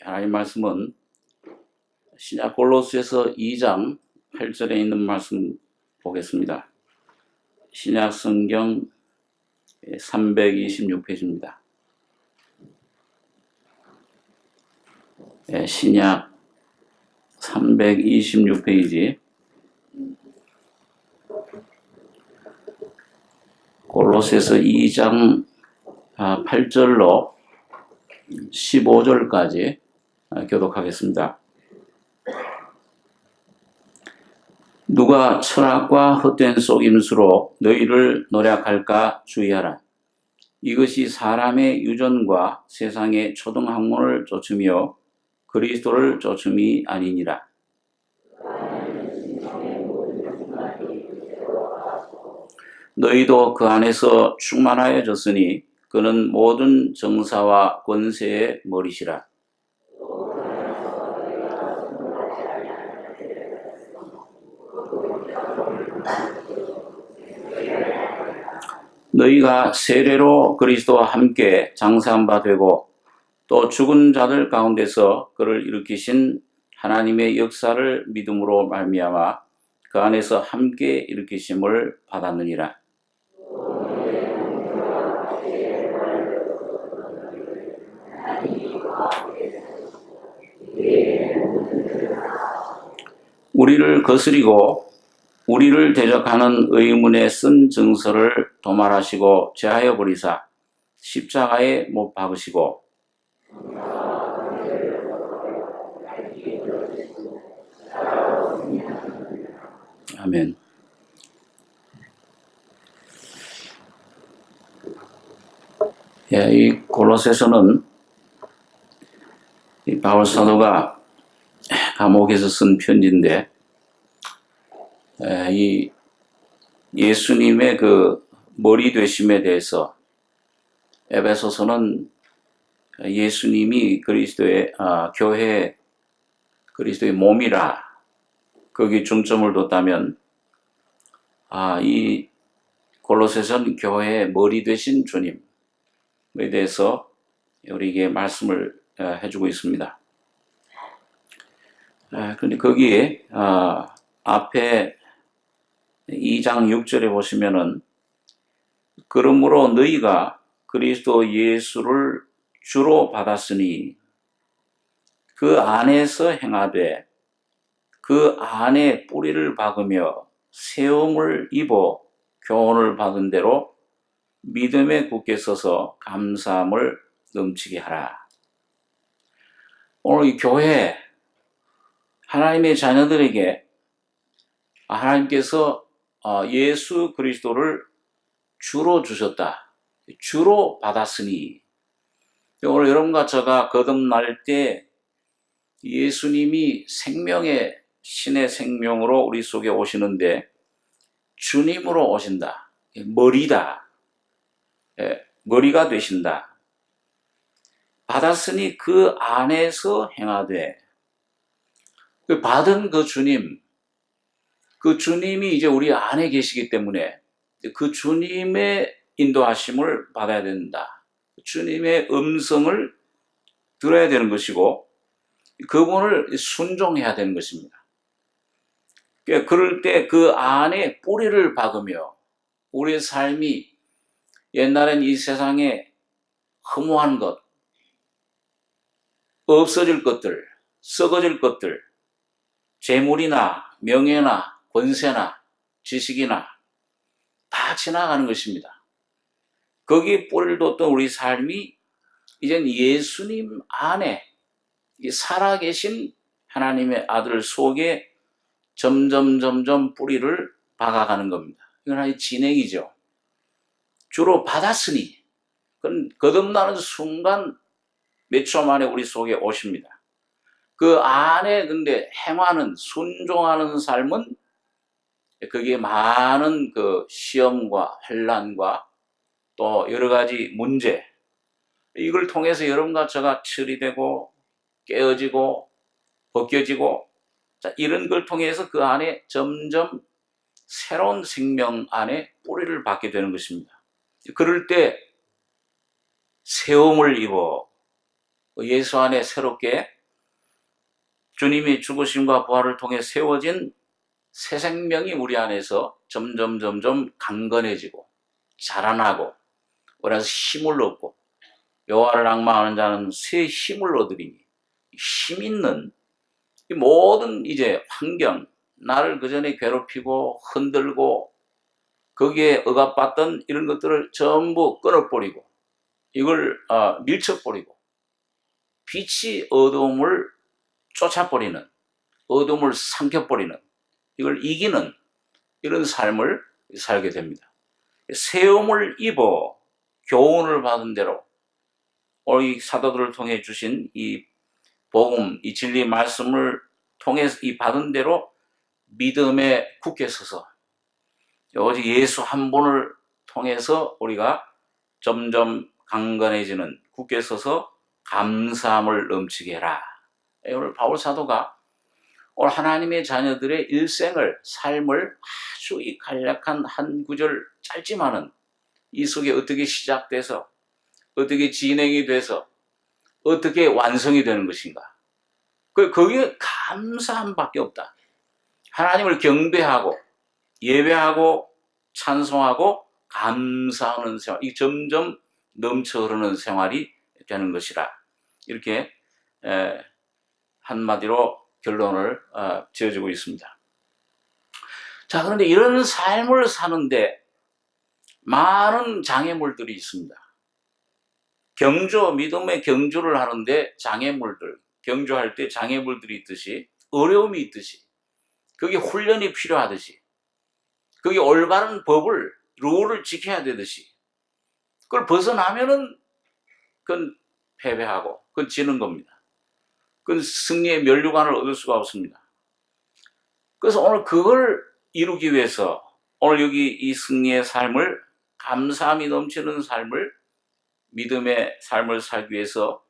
하나님 말씀은 신약 골로새서 2장 8절에 있는 말씀 보겠습니다. 신약 성경 326페이지입니다. 신약 326페이지 골로새서 2장 8절로 15절까지 교독하겠습니다. 누가 철학과 헛된 속임수로 너희를 노략할까 주의하라. 이것이 사람의 유전과 세상의 초등학문을 쫓으며 그리스도를 쫓음이 아니니라. 너희도 그 안에서 충만하여졌으니 그는 모든 정사와 권세의 머리시라. 너희가 세례로 그리스도와 함께 장사한 바 되고 또 죽은 자들 가운데서 그를 일으키신 하나님의 역사를 믿음으로 말미암아 그 안에서 함께 일으키심을 받았느니라. 우리를 거스리고 우리를 대적하는 의문에 쓴 증서를 도말하시고 제하여 버리사 십자가에 못 박으시고 아멘. 이 골로새서는 이 바울 사도가 감옥에서 쓴 편지인데 이 예수님의 그 머리 되심에 대해서 에베소서는 예수님이 그리스도의 교회 그리스도의 몸이라 거기 중점을 뒀다면 이 골로새서는 교회의 머리 되신 주님에 대해서 우리에게 말씀을 해주고 있습니다. 그런데 거기에 앞에 2장 6절에 보시면은 그러므로 너희가 그리스도 예수를 주로 받았으니 그 안에서 행하되 그 안에 뿌리를 박으며 세움을 입어 교훈을 받은 대로 믿음에 굳게 서서 감사함을 넘치게 하라. 오늘 이 교회 하나님의 자녀들에게 하나님께서 예수 그리스도를 주로 주셨다. 주로 받았으니 오늘 여러분과 제가 거듭날 때 예수님이 생명의 신의 생명으로 우리 속에 오시는데 주님으로 오신다. 머리다. 머리가 되신다. 받았으니 그 안에서 행하되 받은 그 주님이 이제 우리 안에 계시기 때문에 그 주님의 인도하심을 받아야 된다. 주님의 음성을 들어야 되는 것이고 그분을 순종해야 되는 것입니다. 그럴 때 그 안에 뿌리를 박으며 우리의 삶이 옛날엔 이 세상에 허무한 것, 없어질 것들, 썩어질 것들, 재물이나 명예나 권세나 지식이나 다 지나가는 것입니다. 거기에 뿌리를 뒀던 우리 삶이 이젠 예수님 안에 살아계신 하나님의 아들 속에 점점 뿌리를 박아가는 겁니다. 이건 하나의 진행이죠. 주로 받았으니 그건 거듭나는 순간 몇 초 만에 우리 속에 오십니다. 그 안에 근데 행하는 순종하는 삶은 거기에 많은 그 시험과 환난과 또 여러 가지 문제 이걸 통해서 여러분과 저가 처리되고 깨어지고 벗겨지고 이런 걸 통해서 그 안에 점점 새로운 생명 안에 뿌리를 받게 되는 것입니다. 그럴 때 세움을 입어 예수 안에 새롭게 주님이 죽으심과 부활을 통해 세워진 새 생명이 우리 안에서 점점 강건해지고 자라나고, 그래서 힘을 얻고, 여호와를 앙망하는 자는 새 힘을 얻으리니, 힘 있는 이 모든 이제 환경, 나를 그전에 괴롭히고 흔들고 거기에 억압받던 이런 것들을 전부 끊어버리고, 이걸 밀쳐버리고, 빛이 어두움을 쫓아버리는, 어둠을 삼켜버리는, 이걸 이기는 이런 삶을 살게 됩니다. 세움을 입어 교훈을 받은 대로 오늘 이 사도들을 통해 주신 이 복음, 이 진리 말씀을 통해서 이 받은 대로 믿음에 굳게 서서 오직 예수 한 분을 통해서 우리가 점점 강건해지는, 굳게 서서 감사함을 넘치게 해라. 오늘 바울 사도가 오늘 하나님의 자녀들의 일생을, 삶을 아주 이 간략한 한 구절 짧지만은 이 속에 어떻게 시작돼서 어떻게 진행이 돼서 어떻게 완성이 되는 것인가. 거기에 감사함밖에 없다. 하나님을 경배하고 예배하고 찬송하고 감사하는 생활, 이 점점 넘쳐 흐르는 생활이 되는 것이라. 이렇게 한마디로 결론을 지어주고 있습니다. 자, 그런데 이런 삶을 사는데 많은 장애물들이 있습니다. 믿음의 경주를 하는데 장애물들, 경주할 때 장애물들이 있듯이, 어려움이 있듯이, 그게 훈련이 필요하듯이, 그게 올바른 법을, 룰을 지켜야 되듯이, 그걸 벗어나면은 그건 패배하고, 그건 지는 겁니다. 그건 승리의 면류관을 얻을 수가 없습니다. 그래서 오늘 그걸 이루기 위해서, 오늘 여기 이 승리의 삶을, 감사함이 넘치는 삶을, 믿음의 삶을 살기 위해서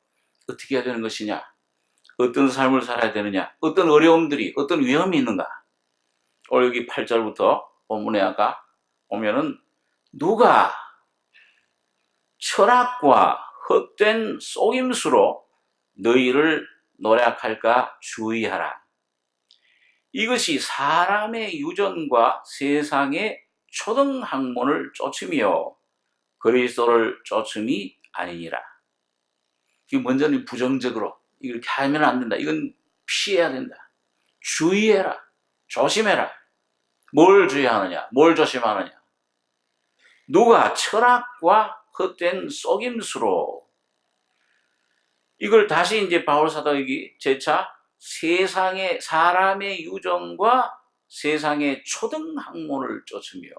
어떻게 해야 되는 것이냐, 어떤 삶을 살아야 되느냐, 어떤 어려움들이, 어떤 위험이 있는가. 오늘 여기 8절부터 본문에 아까 보면은 누가 철학과 헛된 속임수로 너희를 노략할까 주의하라. 이것이 사람의 유전과 세상의 초등학문을 쫓으며 그리스도를 쫓음이 아니니라. 이 먼저는 부정적으로 이렇게 하면 안 된다. 이건 피해야 된다. 주의해라. 조심해라. 뭘 주의하느냐? 뭘 조심하느냐? 누가 철학과 헛된 속임수로, 이걸 다시 이제 바울 사도에게 재차 세상의, 사람의 유정과 세상의 초등학문을 쫓으며,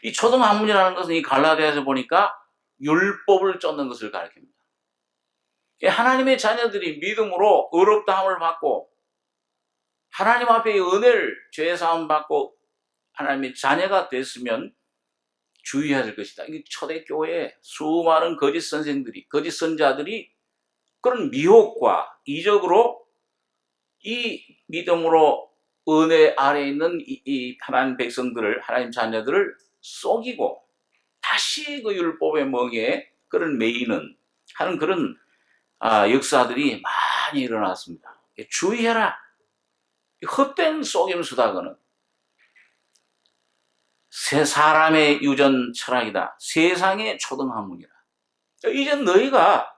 이 초등학문이라는 것은 이 갈라디아에서 보니까 율법을 쫓는 것을 가리킵니다. 하나님의 자녀들이 믿음으로 의롭다함을 받고 하나님 앞에 은혜를, 죄사함 받고 하나님의 자녀가 됐으면 주의해야 될 것이다. 이 초대교회에 수많은 거짓 선생들이, 거짓 선자들이 그런 미혹과 이적으로 이 믿음으로 은혜 아래에 있는 이 하나님 백성들을, 하나님 자녀들을 속이고 다시 그 율법의 멍에 그런 매이는 하는 그런 역사들이 많이 일어났습니다. 주의해라. 헛된 속임수다. 그는 새 사람의 유전 철학이다. 세상의 초등학문이다. 이제 너희가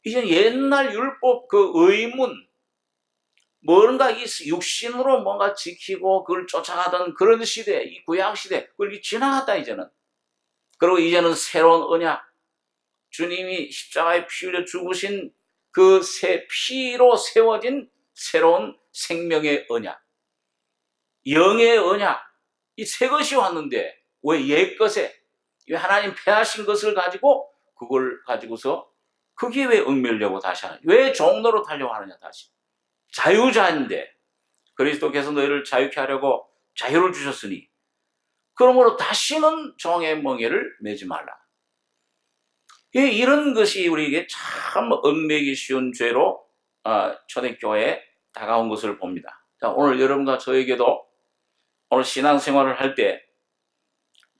이제 옛날 율법 그 의문, 뭔가 이 육신으로 뭔가 지키고 그걸 쫓아가던 그런 시대, 이 구약 시대, 그걸 지나갔다 이제는. 그리고 이제는 새로운 언약, 주님이 십자가에 피 흘려 죽으신 그 새 피로 세워진 새로운 생명의 언약, 영의 언약, 이 새 것이 왔는데 왜 옛것에, 하나님 패하신 것을 가지고 그걸 가지고서 그게 왜 얽매려고 다시 하느냐, 왜 종로로 타려고 하느냐. 다시 자유자인데 그리스도께서 너희를 자유케 하려고 자유를 주셨으니 그러므로 다시는 종의 멍에를 매지 말라. 이런 것이 우리에게 참 얽매기 쉬운 죄로 초대교회에 다가온 것을 봅니다. 자, 오늘 여러분과 저에게도 오늘 신앙생활을 할 때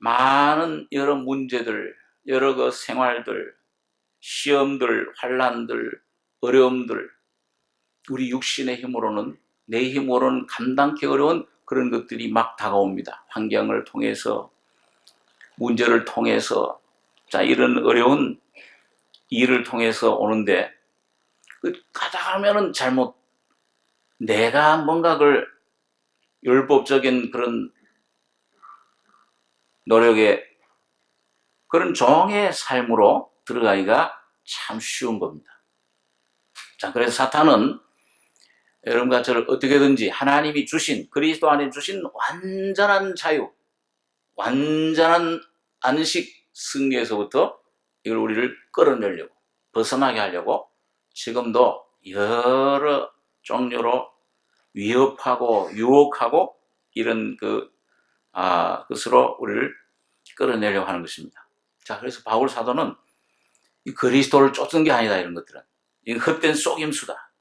많은 여러 문제들, 여러 그 생활들, 시험들, 환난들, 어려움들, 우리 육신의 힘으로는, 내 힘으로는 감당하기 어려운 그런 것들이 막 다가옵니다. 환경을 통해서, 문제를 통해서, 자, 이런 어려운 일을 통해서 오는데, 가다 하면은 잘못, 내가 뭔가 그걸 율법적인 그런 노력에, 그런 종의 삶으로 들어가기가 참 쉬운 겁니다. 자, 그래서 사탄은 여러분과 저를 어떻게든지 하나님이 주신, 그리스도 안에 주신 완전한 자유, 완전한 안식 승리에서부터 이걸 우리를 끌어내려고, 벗어나게 하려고 지금도 여러 종류로 위협하고 유혹하고 이런 것으로 우리를 끌어내려고 하는 것입니다. 자, 그래서 바울 사도는 이 그리스도를 쫓은 게 아니다, 이런 것들은. 이 헛된 속임수다.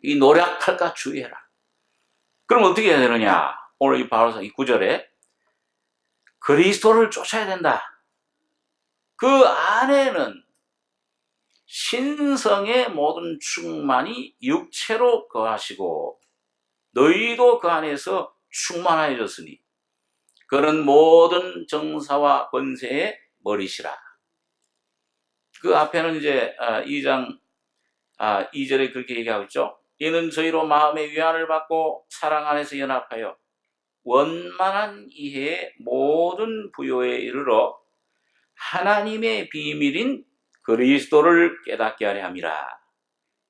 이 노력할까 주의해라. 그럼 어떻게 해야 되느냐? 오늘 이 바울서 이 9절에 그리스도를 쫓아야 된다. 그 안에는 신성의 모든 충만이 육체로 거하시고 너희도 그 안에서 충만하여졌으니 그런 모든 정사와 권세의 머리시라. 그 앞에는 이제 2장 2절에 그렇게 얘기하고 있죠. 이는 저희로 마음의 위안을 받고 사랑 안에서 연합하여 원만한 이해의 모든 부요에 이르러 하나님의 비밀인 그리스도를 깨닫게 하려 함이라.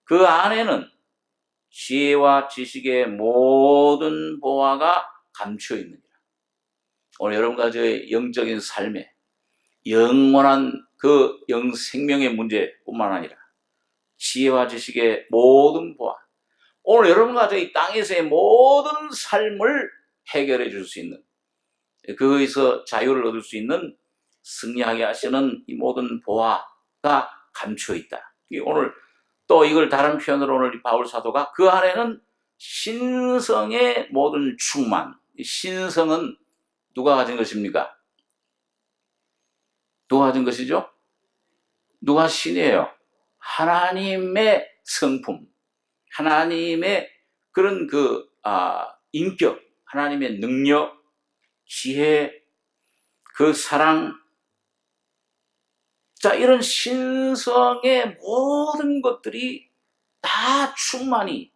그 안에는 지혜와 지식의 모든 보화가 감추어 있느니라. 오늘 여러분과 저의 영적인 삶에 영원한 그 영생명의 문제뿐만 아니라 지혜와 지식의 모든 보화, 오늘 여러분과 저희 땅에서의 모든 삶을 해결해 줄 수 있는, 거기서 자유를 얻을 수 있는 승리하게 하시는 이 모든 보화가 감추어 있다. 오늘 또 이걸 다른 표현으로 오늘 바울 사도가 그 안에는 신성의 모든 충만, 신성은 누가 가진 것입니까? 누가 가진 것이죠? 누가 신이에요? 하나님의 성품, 하나님의 그런 인격, 하나님의 능력, 지혜, 그 사랑, 자, 이런 신성의 모든 것들이 다 충만히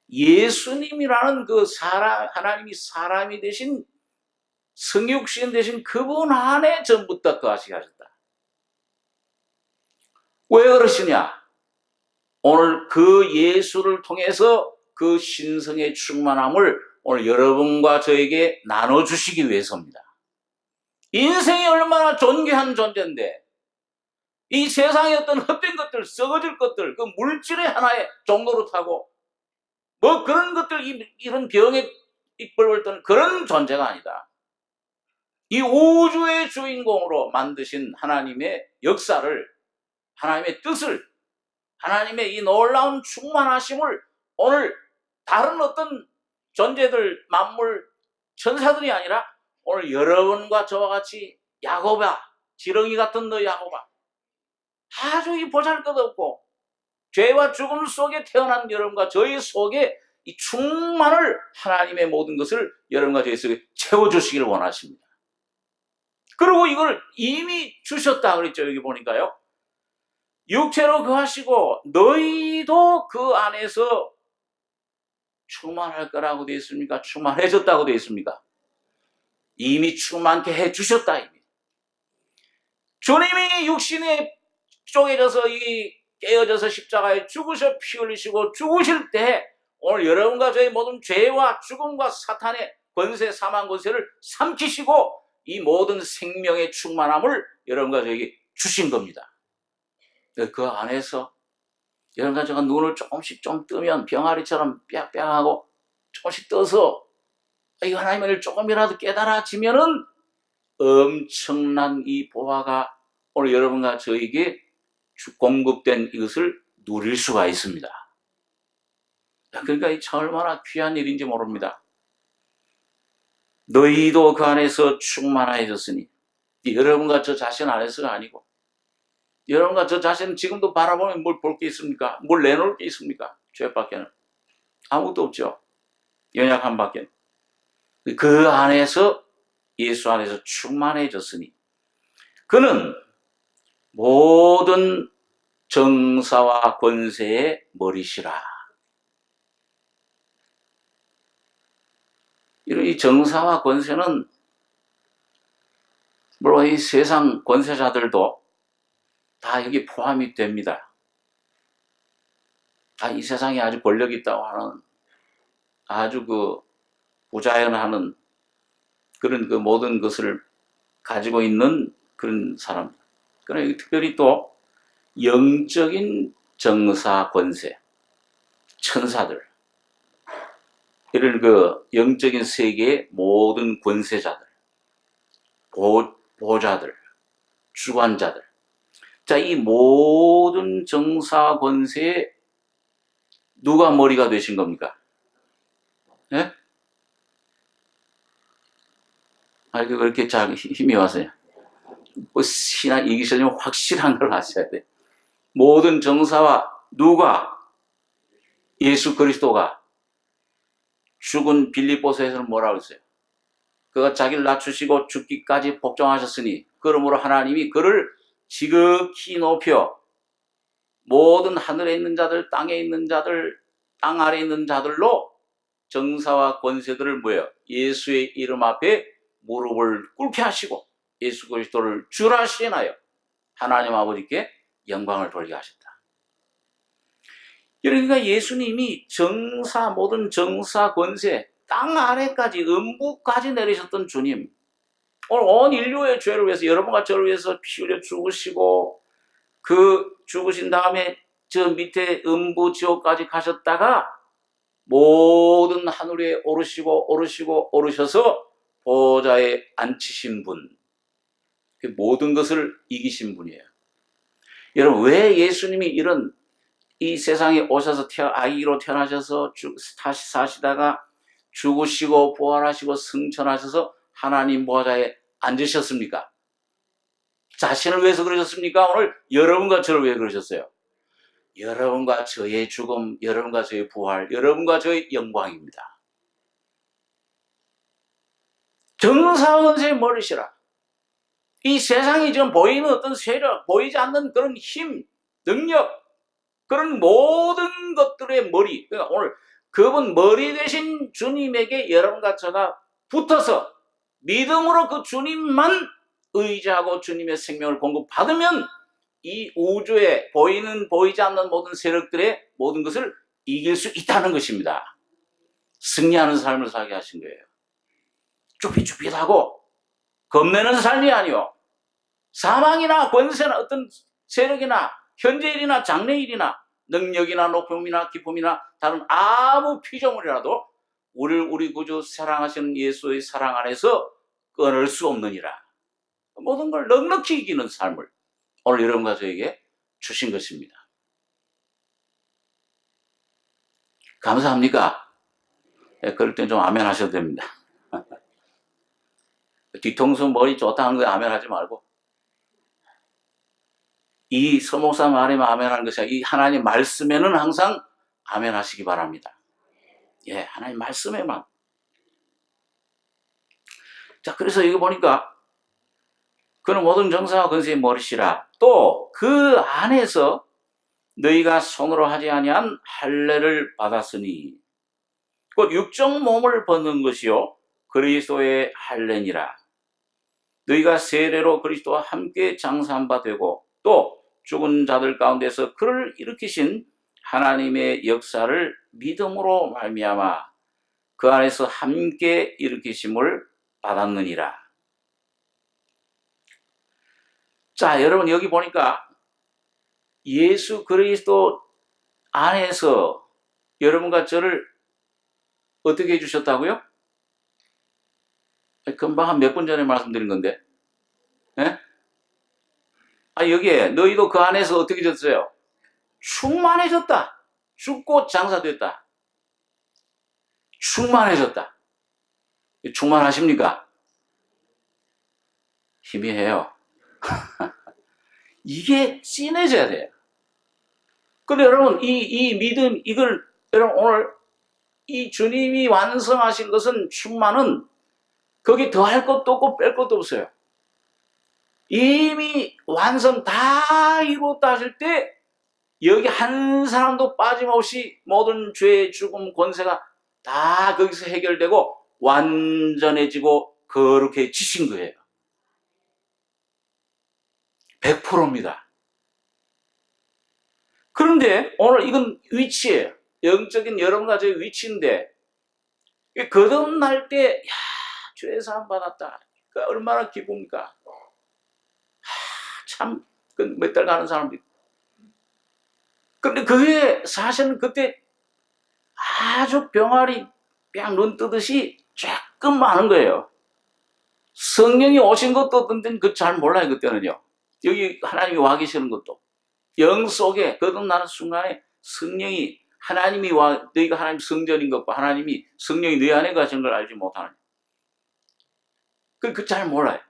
예수님이라는 그 하나님이 사람이 되신 성육신 되신 그분 안에 전부 다 거하시게 하셨다. 왜 그러시냐? 오늘 그 예수를 통해서 그 신성의 충만함을 오늘 여러분과 저에게 나눠주시기 위해서입니다. 인생이 얼마나 존귀한 존재인데 이 세상의 어떤 헛된 것들, 썩어질 것들, 그 물질의 하나의 종로로 타고 뭐 그런 것들, 이런 병에 입벌벌 떠는 그런 존재가 아니다. 이 우주의 주인공으로 만드신 하나님의 역사를, 하나님의 뜻을, 하나님의 이 놀라운 충만하심을 오늘 다른 어떤 존재들, 만물, 천사들이 아니라 오늘 여러분과 저와 같이 야곱아, 지렁이 같은 너 야곱아, 아주 이 보잘것없고 죄와 죽음 속에 태어난 여러분과 저희 속에 이 충만을, 하나님의 모든 것을 여러분과 저희 속에 채워주시기를 원하십니다. 그리고 이걸 이미 주셨다 그랬죠. 여기 보니까요. 육체로 거하시고 너희도 그 안에서 충만할 거라고 되어 있습니까? 충만해졌다고 되어 있습니까? 이미 충만케 해주셨다. 이미. 주님이 육신에 쪼개져서 깨어져서 십자가에 죽으셔 피 흘리시고 죽으실 때 오늘 여러분과 저의 모든 죄와 죽음과 사탄의 권세, 사망 권세를 삼키시고 이 모든 생명의 충만함을 여러분과 저에게 주신 겁니다. 그 안에서 여러분과 제가 눈을 조금씩 좀 뜨면 병아리처럼 빽빽하고 조금씩 떠서 이 하나님을 조금이라도 깨달아지면은 엄청난 이 보화가 오늘 여러분과 저에게 공급된 이것을 누릴 수가 있습니다. 그러니까 이 참 얼마나 귀한 일인지 모릅니다. 너희도 그 안에서 충만해졌으니, 여러분과 저 자신 안에서가 아니고 여러분과 저 자신은 지금도 바라보면 뭘 볼 게 있습니까? 뭘 내놓을 게 있습니까? 죄밖에는 아무것도 없죠. 연약한 밖에는. 그 안에서 예수 안에서 충만해졌으니 그는 모든 정사와 권세의 머리시라. 이런 이 정사와 권세는 물론 이 세상 권세자들도 다 여기 포함이 됩니다. 이 세상에 아주 권력이 있다고 하는 아주 그 부자연하는 그런 그 모든 것을 가지고 있는 그런 사람. 그러나 특별히 또 영적인 정사 권세, 천사들, 이런 그 영적인 세계의 모든 권세자들, 보좌들, 주관자들. 자, 이 모든 정사 권세에 누가 머리가 되신 겁니까? 예? 그렇게 잘 힘이 왔어요. 신앙 이기시려면 확실한 걸 하셔야 돼. 모든 정사와 누가? 예수 그리스도가 죽은 빌립보서에서는 뭐라고 했어요? 그가 자기를 낮추시고 죽기까지 복종하셨으니 그러므로 하나님이 그를 지극히 높여 모든 하늘에 있는 자들, 땅에 있는 자들, 땅 아래에 있는 자들로 정사와 권세들을 뭐예요? 예수의 이름 앞에 무릎을 꿇게 하시고 예수 그리스도를 주라 시인하여 하나님 아버지께 영광을 돌리게 하셨다. 그러니까 예수님이 정사, 모든 정사 권세, 땅 아래까지, 음부까지 내리셨던 주님, 오늘 온 인류의 죄를 위해서, 여러분과 저를 위해서 피 흘려 죽으시고, 그 죽으신 다음에 저 밑에 음부 지옥까지 가셨다가 모든 하늘에 오르셔서 보좌에 앉히신 분, 모든 것을 이기신 분이에요. 여러분, 왜 예수님이 이런 이 세상에 오셔서 아기로 태어나셔서 다시 사시다가 죽으시고 부활하시고 승천하셔서 하나님 보좌에 앉으셨습니까? 자신을 위해서 그러셨습니까? 오늘 여러분과 저를 위해 그러셨어요. 여러분과 저의 죽음, 여러분과 저의 부활, 여러분과 저의 영광입니다. 정사원세의 머리시라. 이 세상이 지금 보이는 어떤 세력, 보이지 않는 그런 힘, 능력, 그런 모든 것들의 머리, 그러니까 오늘 그분 머리 되신 주님에게 여러분과 저가 붙어서 믿음으로 그 주님만 의지하고 주님의 생명을 공급받으면 이 우주에 보이는 보이지 않는 모든 세력들의 모든 것을 이길 수 있다는 것입니다. 승리하는 삶을 살게 하신 거예요. 쭈삣쭈삣하고 겁내는 삶이 아니요, 사망이나 권세나 어떤 세력이나 현재일이나 장래일이나 능력이나 높음이나 기쁨이나 다른 아무 피조물이라도 우리 구주 사랑하시는 예수의 사랑 안에서 끊을 수 없느니라. 모든 걸 넉넉히 이기는 삶을 오늘 여러분과 저에게 주신 것입니다. 감사합니까? 그럴 땐 좀 아멘 하셔도 됩니다. 뒤통수 머리 좋다는 거에 아멘 하지 말고, 이 서목사 말에만 아멘 하는 것이 아니라 이 하나님 말씀에는 항상 아멘 하시기 바랍니다. 예, 하나님 말씀에만. 자, 그래서 여기 보니까 그는 모든 정사와 권세의 머리시라. 또 그 안에서 너희가 손으로 하지 아니한 할례를 받았으니 곧 육적 몸을 벗는 것이요 그리스도의 할례니라. 너희가 세례로 그리스도와 함께 장사한 바 되고 또 죽은 자들 가운데서 그를 일으키신 하나님의 역사를 믿음으로 말미암아 그 안에서 함께 일으키심을 받았느니라. 자, 여러분 여기 보니까 예수 그리스도 안에서 여러분과 저를 어떻게 해주셨다고요? 금방 한 몇 분 전에 말씀드린 건데, 예? 여기에 너희도 그 안에서 어떻게 됐어요? 충만해졌다. 죽고 장사됐다. 충만해졌다. 충만하십니까? 희미해요. 이게 진해져야 돼요. 근데 여러분, 이 믿음, 이걸, 여러분, 오늘 이 주님이 완성하신 것은 충만은 거기 더할 것도 없고 뺄 것도 없어요. 이미 완성 다 이루었다 하실 때 여기 한 사람도 빠짐없이 모든 죄, 죽음, 권세가 다 거기서 해결되고 완전해지고 거룩해지신 거예요. 100%입니다. 그런데 오늘 이건 위치예요. 영적인 여러분 가정의 위치인데 거듭날 때 죄 사함 받았다. 얼마나 기쁩니까? 참 몇 달 가는 사람도 있고. 근데 그게 사실은 그때 아주 병아리 그냥 눈 뜨듯이 조금 많은 거예요. 성령이 오신 것도 어떤 때는 잘 몰라요. 그때는요. 여기 하나님이 와 계시는 것도. 영 속에 거듭나는 순간에 성령이 하나님이 와, 너희가 하나님 성전인 것과 하나님이 성령이 너희 안에 가시는 걸 알지 못하는. 잘 몰라요.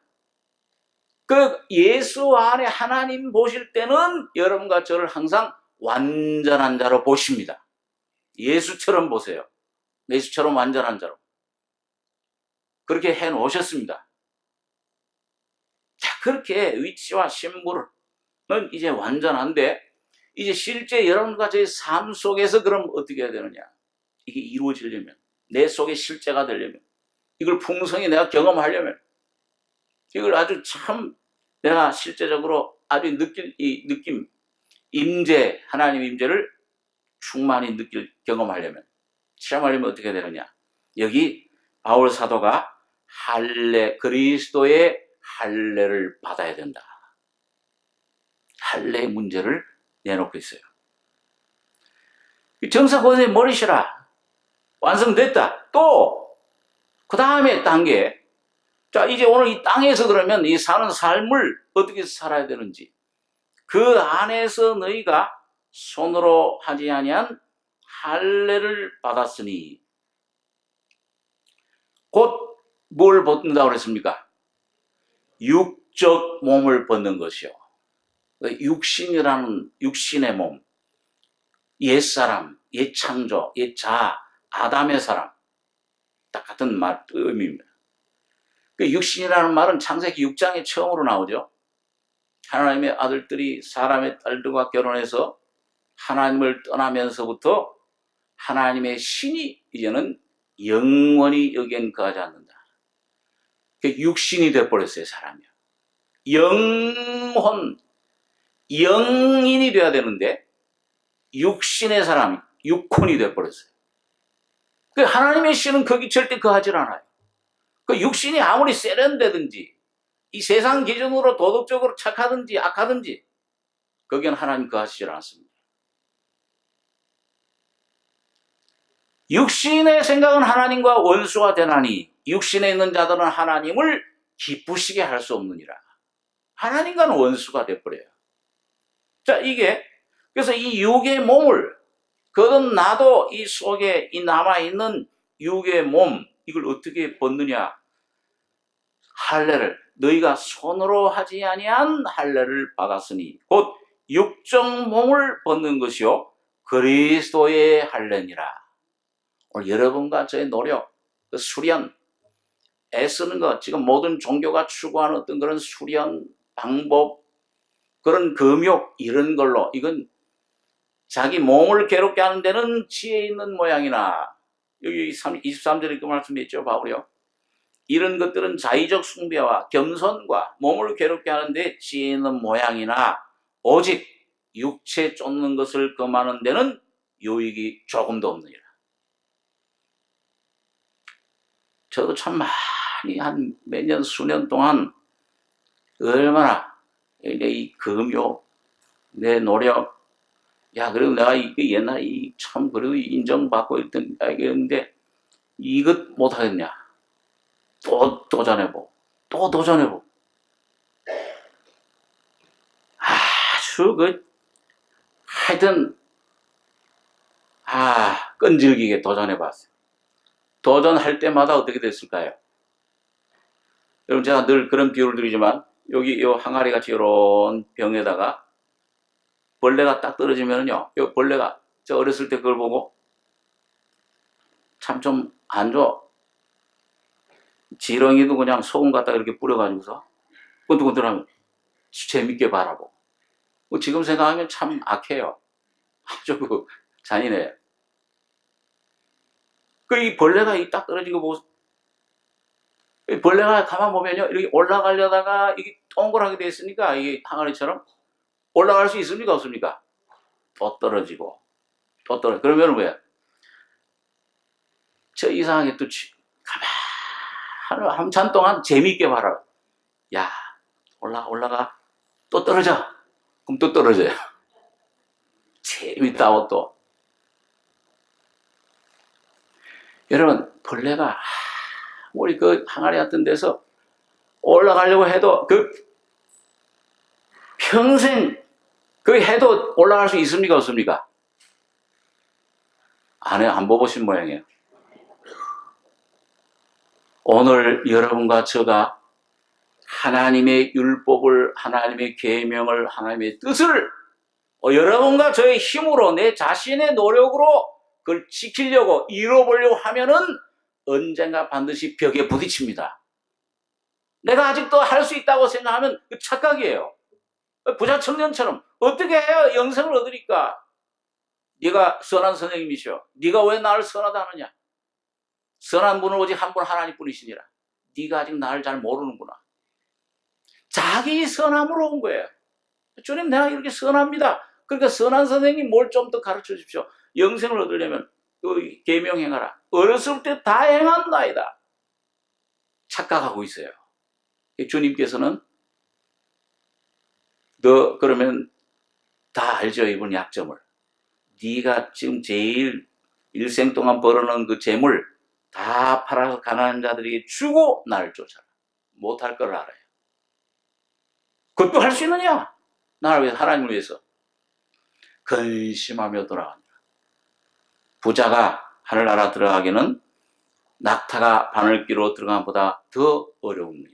예수 안에 하나님 보실 때는 여러분과 저를 항상 완전한 자로 보십니다. 예수처럼 보세요. 예수처럼 완전한 자로. 그렇게 해 놓으셨습니다. 자, 그렇게 위치와 신분은 이제 완전한데, 이제 실제 여러분과 저의 삶 속에서 그럼 어떻게 해야 되느냐? 이게 이루어지려면, 내 속에 실제가 되려면, 이걸 풍성히 내가 경험하려면, 이걸 아주 참 내가 실제적으로 아주 느낄 이 느낌, 임재, 하나님 임재를 충만히 경험하려면, 체험하려면 어떻게 되느냐? 여기 바울 사도가 그리스도의 할례를 받아야 된다. 할례의 문제를 내놓고 있어요. 정사고에 머리시라. 완성됐다. 또, 그 다음에 단계. 자, 이제 오늘 이 땅에서 그러면 이 사는 삶을 어떻게 살아야 되는지. 그 안에서 너희가 손으로 하지 아니한 할례를 받았으니. 곧 뭘 벗는다고 그랬습니까? 육적 몸을 벗는 것이요. 육신의 몸. 옛사람, 옛창조, 옛자아, 아담의 사람. 딱 같은 의미입니다. 육신이라는 말은 창세기 6장에 처음으로 나오죠. 하나님의 아들들이 사람의 딸들과 결혼해서 하나님을 떠나면서부터 하나님의 신이 이제는 영원히 여기엔 거하지 않는다. 육신이 되어버렸어요, 사람이요. 영혼, 영인이 돼야 되는데 육신의 사람, 육혼이 되어버렸어요. 하나님의 신은 거기 절대 거하지 않아요. 육신이 아무리 세련되든지 이 세상 기준으로 도덕적으로 착하든지 악하든지 거기는 하나님 거하시질 않습니다. 육신의 생각은 하나님과 원수가 되나니 육신에 있는 자들은 하나님을 기쁘시게 할 수 없느니라. 하나님과는 원수가 되어버려요. 자, 그래서 이 육의 몸을 거듭나도 이 속에 이 남아있는 육의 몸, 이걸 어떻게 벗느냐? 할례를, 너희가 손으로 하지 아니한 할례를 받았으니 곧 육적 몸을 벗는 것이요 그리스도의 할례니라. 오늘 여러분과 저의 노력, 수련, 애쓰는 것, 지금 모든 종교가 추구하는 어떤 그런 수련, 방법, 그런 금욕, 이런 걸로, 이건 자기 몸을 괴롭게 하는 데는 지혜 있는 모양이나, 여기 23절에 그 말씀이 있죠, 바울이요. 이런 것들은 자의적 숭배와 겸손과 몸을 괴롭게 하는데 지혜 있는 모양이나, 오직 육체 쫓는 것을 금하는 데는 유익이 조금도 없느니라. 저도 참 많이 한 몇 년, 수년 동안 얼마나 이 금욕, 내 노력, 그리고 내가 이게 옛날에 참 그래도 인정받고 있던 이랬는데 이것 못하겠냐? 또 도전해보고, 또 도전해보고. 아주 하여튼, 끈질기게 도전해봤어요. 도전할 때마다 어떻게 됐을까요? 여러분, 제가 늘 그런 비유를 드리지만 여기 요 항아리 같이 이런 병에다가 벌레가 딱 떨어지면은요, 요 벌레가 저 어렸을 때 그걸 보고 참 좀 안 좋아. 지렁이도 그냥 소금 갖다 이렇게 뿌려가지고서 끈들끈들하면 재밌게 바라보고. 지금 생각하면 참 악해요. 아주 그 잔인해요. 그 이 벌레가 딱 떨어지고 뭐 벌레가 가만 보면요 이렇게 올라가려다가 이게 동그랗게 돼 있으니까 이게 항아리처럼 올라갈 수 있습니까 없습니까? 또 떨어지고 또 떨어져. 그러면 왜? 저 이상하게 또 가만 한참 동안 재미있게 바라. 야 올라가 또 떨어져. 그럼 또 떨어져요. 재밌다고 또. 여러분 벌레가 우리 그 항아리 같은 데서 올라가려고 해도 그 평생 그 해도 올라갈 수 있습니까 없습니까? 안 보신 모양이에요. 오늘 여러분과 저가 하나님의 율법을, 하나님의 계명을, 하나님의 뜻을 여러분과 저의 힘으로 내 자신의 노력으로 그걸 지키려고 이뤄보려고 하면은 언젠가 반드시 벽에 부딪힙니다. 내가 아직도 할 수 있다고 생각하면 그 착각이에요. 부자 청년처럼 어떻게 해야 영생을 얻으니까? 네가 선한 선생님이시오. 네가 왜 나를 선하다 하느냐? 선한 분은 오직 한 분 하나님뿐이시니라. 네가 아직 나를 잘 모르는구나. 자기 선함으로 온 거예요. 주님 내가 이렇게 선합니다. 그러니까 선한 선생님 뭘 좀 더 가르쳐 주십시오. 영생을 얻으려면 그 계명 행하라. 어렸을 때 다 행한다이다. 착각하고 있어요. 주님께서는 너 그러면 다 알죠 이분 약점을. 네가 지금 제일 일생 동안 벌어놓은 그 재물 다 팔아서 가난한 자들에게 주고 나를 쫓아라. 못할 걸 알아요. 그것도 할 수 있느냐? 나를 위해서 하나님을 위해서. 근심하며 돌아간다. 부자가 하늘나라 들어가기는 낙타가 바늘기로 들어간 것보다 더 어려웁니다.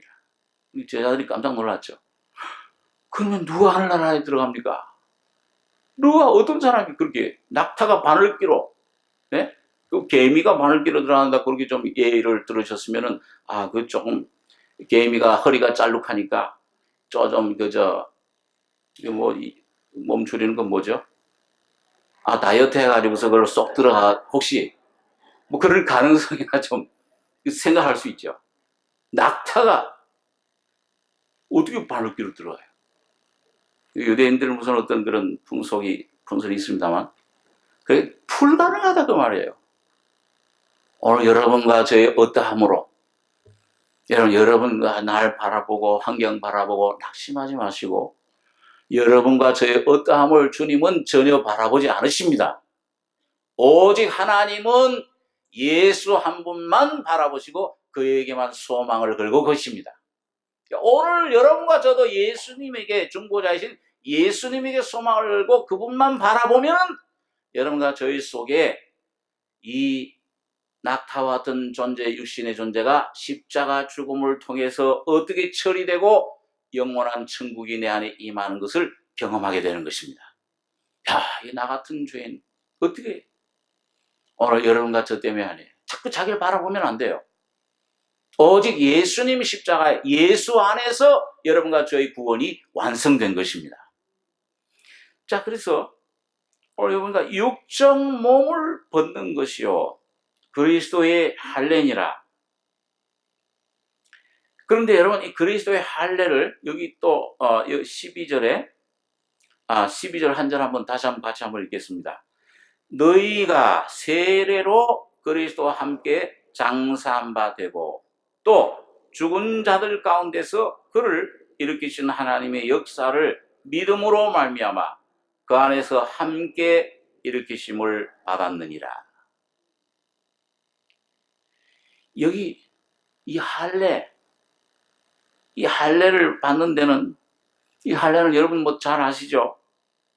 제자들이 깜짝 놀랐죠. 그러면 누가 하늘나라에 들어갑니까? 누가 어떤 사람이 그렇게 낙타가 바늘기로, 네? 그 개미가 바늘기로 들어간다 그렇게 좀 예를 들으셨으면은 그 조금 개미가 허리가 짤룩하니까 좀 그저 뭐 몸추리는 건 뭐죠? 다이어트 해가지고서 그걸 쏙 들어가 혹시 뭐 그럴 가능성이나 좀 생각할 수 있죠. 낙타가 어떻게 바늘기로 들어가요? 유대인들은 무슨 어떤 그런 풍설이 있습니다만 그게 불가능하다 그 말이에요. 오늘 여러분과 저의 어떠함으로 여러분과 날 바라보고 환경 바라보고 낙심하지 마시고 여러분과 저의 어떠함을 주님은 전혀 바라보지 않으십니다. 오직 하나님은 예수 한 분만 바라보시고 그에게만 소망을 걸고 계십니다. 오늘 여러분과 저도 예수님에게 중보자이신 예수님에게 소망을 걸고 그분만 바라보면 여러분과 저희 속에 이 낙타와 같은 존재, 육신의 존재가 십자가 죽음을 통해서 어떻게 처리되고 영원한 천국이 내 안에 임하는 것을 경험하게 되는 것입니다. 이 나 같은 죄인 어떻게 오늘 여러분과 저 때문에 아니에요. 자꾸 자기를 바라보면 안 돼요. 오직 예수님 십자가 예수 안에서 여러분과 저의 구원이 완성된 것입니다. 자, 그래서 오늘 여러분과 육적 몸을 벗는 것이요 그리스도의 할례니라. 그런데 여러분 이 그리스도의 할례를 여기 또 12절에 12절 한 절 한번 다시 한번 같이 한번 읽겠습니다. 너희가 세례로 그리스도와 함께 장사한 바 되고 또 죽은 자들 가운데서 그를 일으키신 하나님의 역사를 믿음으로 말미암아 그 안에서 함께 일으키심을 받았느니라. 여기 이 할례를 받는 데는 이 할례는 여러분 뭐 잘 아시죠?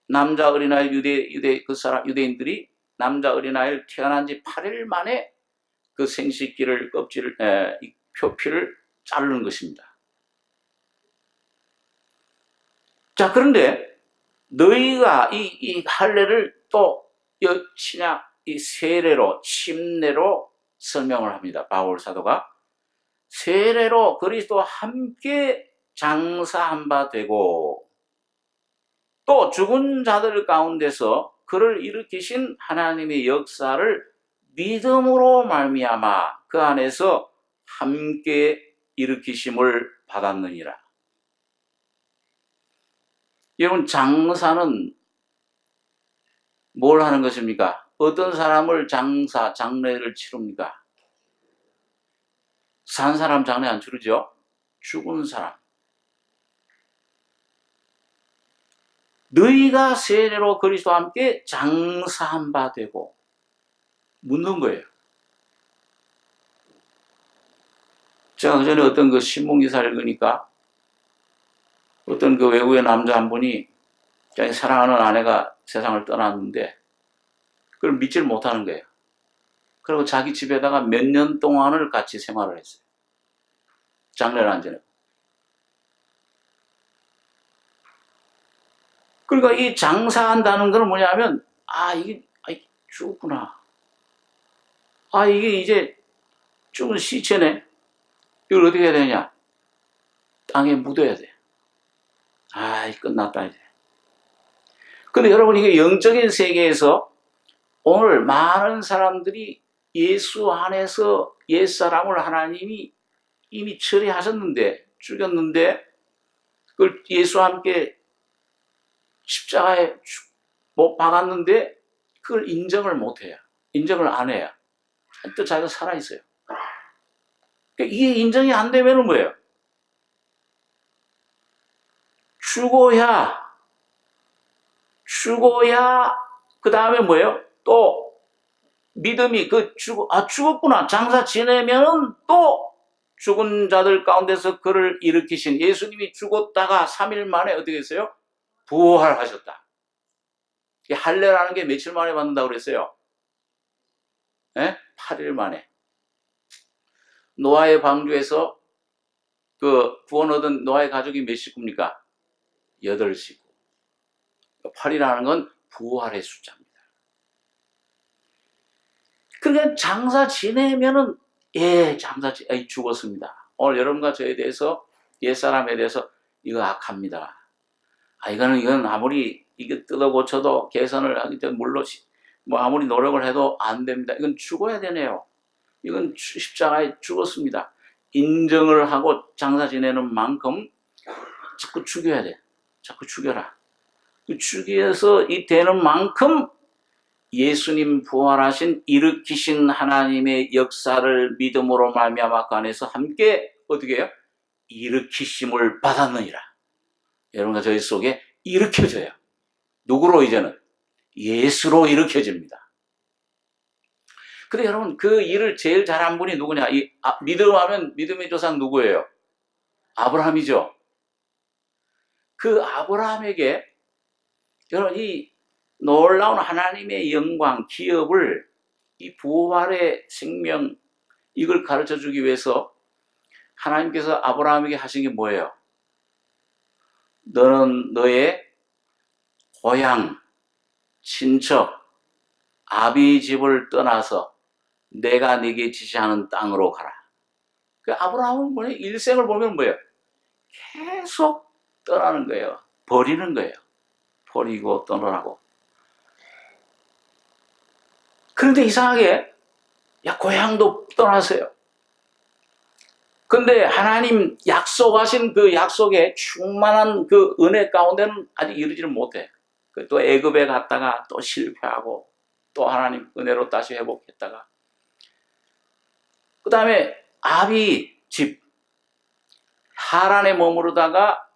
남자 어린아이 유대인들이 남자 어린아이를 태어난 지 8일 만에 그 생식기를 표피를 자르는 것입니다. 자, 그런데 너희가 이 할례를 또 신약 이 세례로 침례로 설명을 합니다. 바울 사도가 세례로 그리스도와 함께 장사한 바 되고 또 죽은 자들 가운데서 그를 일으키신 하나님의 역사를 믿음으로 말미암아 그 안에서 함께 일으키심을 받았느니라. 여러분, 장사는 뭘 하는 것입니까? 어떤 사람을 장례를 치릅니까? 산 사람 장례 안 치르죠? 죽은 사람. 너희가 세례로 그리스도와 함께 장사한 바 되고 묻는 거예요. 제가 그전에 어떤 그 신문기사를 읽으니까 어떤 그 외국의 남자 한 분이 자기 사랑하는 아내가 세상을 떠났는데 그걸 믿지를 못하는 거예요. 그리고 자기 집에다가 몇 년 동안을 같이 생활을 했어요. 장례를 안 지내고. 그러니까 이 장사한다는 건 뭐냐면, 이게 죽었구나. 이게 이제 죽은 시체네. 이걸 어떻게 해야 되냐? 땅에 묻어야 돼. 끝났다 이제. 근데 여러분, 이게 영적인 세계에서 오늘 많은 사람들이 예수 안에서 옛사람을 하나님이 이미 처리하셨는데, 죽였는데, 그걸 예수와 함께 십자가에 못 박았는데, 그걸 인정을 못 해요. 인정을 안 해요. 또 자기가 살아있어요. 그러니까 이게 인정이 안 되면 뭐예요? 죽어야, 그 다음에 뭐예요? 또, 믿음이 죽었구나. 장사 지내면은 또 죽은 자들 가운데서 그를 일으키신 예수님이 죽었다가 3일 만에 어떻게 했어요? 부활하셨다. 할례라는 게 며칠 만에 받는다고 그랬어요? 8일 만에. 노아의 방주에서 그 구원 얻은 노아의 가족이 몇 식구입니까? 8식구. 8이라는 건 부활의 숫자입니다. 그러니까 장사 지내면은 죽었습니다. 오늘 여러분과 저에 대해서 옛사람에 대해서 이거 악합니다. 이건 아무리 이게 뜯어 고쳐도 개선을 하기 때문에 물론 아무리 노력을 해도 안 됩니다. 이건 죽어야 되네요. 이건 십자가에 죽었습니다. 인정을 하고 장사 지내는 만큼 자꾸 죽여야 돼. 자꾸 죽여라. 죽여서 이 되는 만큼 예수님 부활하신 일으키신 하나님의 역사를 믿음으로 말미암아 그 안에서 함께 어떻게 해요? 일으키심을 받았느니라. 여러분과 저희 속에 일으켜져요. 누구로 이제는? 예수로 일으켜집니다. 근데 여러분, 그 일을 제일 잘한 분이 누구냐? 믿음하면 믿음의 조상 누구예요? 아브라함이죠. 그 아브라함에게 여러분 이 놀라운 하나님의 영광, 기업을 이 부활의 생명 이걸 가르쳐 주기 위해서 하나님께서 아브라함에게 하신 게 뭐예요? 너는 너의 고향, 친척, 아비 집을 떠나서 내가 네게 지시하는 땅으로 가라. 그 아브라함은 뭐예요? 일생을 보면 뭐예요? 계속 떠나는 거예요. 버리는 거예요. 버리고 떠나라고. 그런데 이상하게 고향도 떠나세요. 근데 하나님 약속하신 그 약속에 충만한 그 은혜 가운데는 아직 이르지를 못해. 또 애굽에 갔다가 또 실패하고 또 하나님 은혜로 다시 회복했다가 그 다음에 아비 집 하란에 머무르다가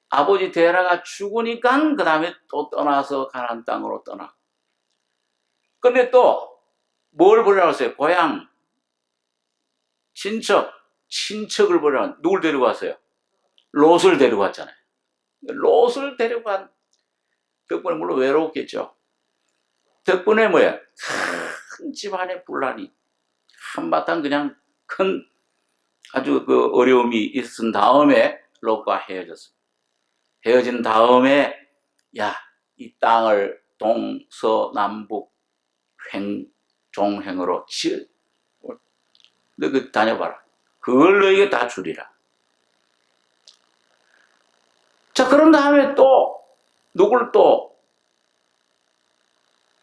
아버지 데라가 죽으니까 그 다음에 또 떠나서 가나안 땅으로 떠나. 근데 또 뭘 버리라고 했어요? 고향, 친척을 버리라고. 누굴 데리고 왔어요? 롯을 데리고 왔잖아요. 롯을 데리고 간 덕분에 물론 외로웠겠죠. 덕분에 뭐야? 큰 집안의 분란이 한바탕 그냥 큰 아주 그 어려움이 있은 다음에 롯과 헤어졌습니다. 헤어진 다음에 야, 이 땅을 동서남북 종행으로 너 그 다녀봐라. 그걸 너에게 다 주리라. 자, 그런 다음에 또 누굴 또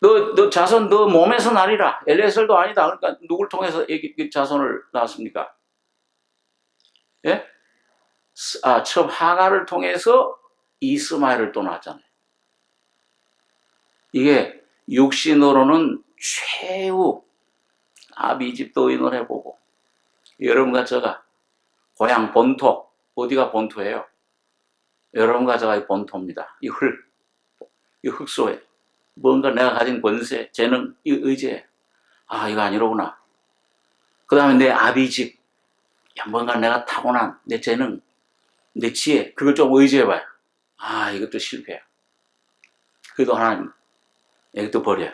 너 자손 너 몸에서 나리라. 엘리에셀도 아니다. 그러니까 누굴 통해서 자손을 낳았습니까? 예? 처음 하가를 통해서 이스마엘을 또 낳았잖아요. 이게 육신으로는 최후 아비집도 의논해보고 여러분과 저가 고향 본토, 어디가 본토예요? 여러분과 저가 본토입니다. 이 흙소에 뭔가 내가 가진 권세, 재능, 이 의지에 이거 아니로구나. 그 다음에 내 아비집, 뭔가 내가 타고난 내 재능, 내 지혜, 그걸 좀 의지해봐요. 이것도 실패야. 그래도 하나님, 이것도 버려요.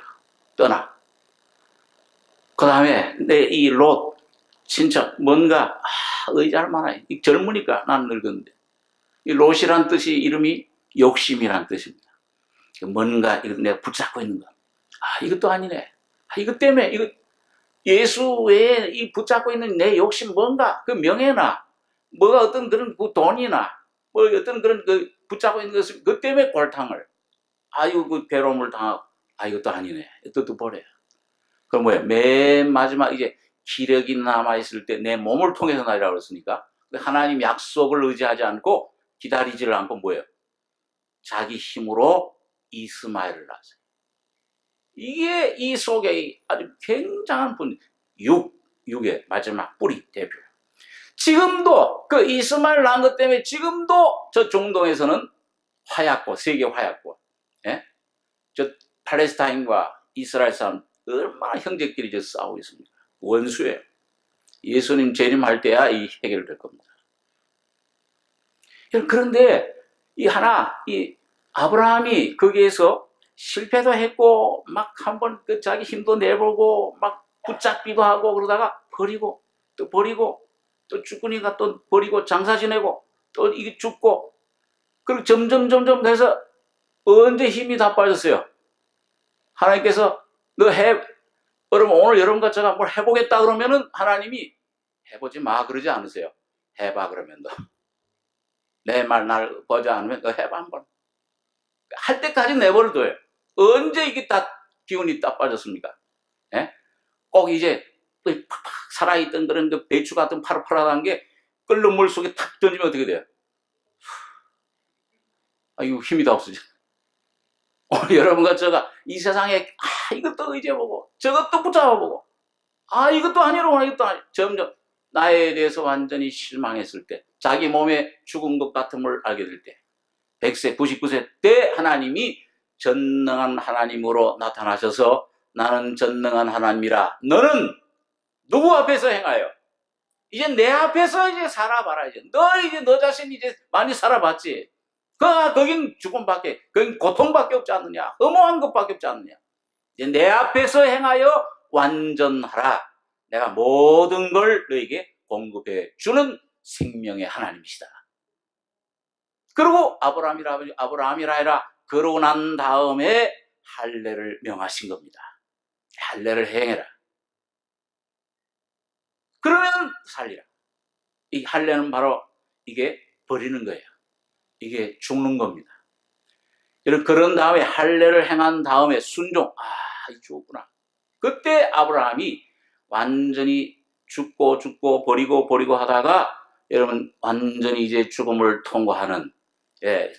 떠나. 그 다음에 내 이 롯, 친척, 뭔가 의지할 만한, 젊으니까 난 늙었는데. 이 롯이란 뜻이 이름이 욕심이란 뜻입니다. 뭔가 내가 붙잡고 있는 거. 이것도 아니네. 이것 때문에 예수 외에 이 붙잡고 있는 내 욕심 뭔가 그 명예나 뭐가 어떤 그런 그 돈이나 뭐 어떤 그런 그 붙잡고 있는 것을 그 때문에 골탕을 그 괴로움을 당하고 이것도 아니네. 이것도 버려요. 그럼 뭐야? 맨 마지막 이제 기력이 남아있을 때 내 몸을 통해서 나리라고 그랬으니까 하나님 약속을 의지하지 않고 기다리지를 않고 뭐예요? 자기 힘으로 이스마엘을 낳았어요. 이게 이 속에 아주 굉장한 분, 육의 마지막 뿌리 대표예요. 지금도 그 이스마엘 낳은 것 때문에 지금도 저 중동에서는 화약고, 세계 화약고, 예? 저 팔레스타인과 이스라엘 사람 얼마나 형제끼리 저 싸우고 있습니까? 원수예요. 예수님 재림할 때야 이 해결될 겁니다. 그런데 이 아브라함이 거기에서 실패도 했고 막 한번 자기 힘도 내보고 막 붙잡기도 하고 그러다가 버리고 또 죽으니까 또 버리고 장사 지내고 또 이게 죽고 그리고 점점 해서 언제 힘이 다 빠졌어요. 하나님께서 여러분 오늘 여러분과 제가 뭘 해보겠다 그러면은 하나님이 해보지 마 그러지 않으세요. 해봐 그러면 너 내 말 날 보지 않으면 너 해봐 한번 할 때까지 내버려둬요. 언제 이게 다 기운이 딱 빠졌습니까? 예? 꼭 이제 팍팍 살아있던 그런 그 배추 같은 파릇파릇한 게 끓는 물 속에 탁 던지면 어떻게 돼요? 이거 힘이 다 없어져. 오늘 여러분과 제가 이 세상에 이것도 의지해보고 저것도 붙잡아보고 이것도 아니로구나 이것도 아니 점점 나에 대해서 완전히 실망했을 때 자기 몸에 죽은 것 같음을 알게 될 때 100세 99세 때 하나님이 전능한 하나님으로 나타나셔서 나는 전능한 하나님이라 너는 누구 앞에서 행하여 이제 내 앞에서 이제 살아봐라 이제 너 자신 이제 많이 살아봤지 거긴 죽음밖에 거긴 고통밖에 없지 않느냐 허무한 것밖에 없지 않느냐 이제 내 앞에서 행하여 완전하라 내가 모든 걸 너에게 공급해 주는 생명의 하나님이시다. 그리고 아브라함이라 해라 그러고 난 다음에 할례를 명하신 겁니다. 할례를 행해라. 그러면 살리라. 이 할례는 바로 이게 버리는 거예요. 이게 죽는 겁니다. 그런 다음에 할례를 행한 다음에 순종. 죽었구나. 그때 아브라함이 완전히 죽고 버리고 하다가 여러분 완전히 이제 죽음을 통과하는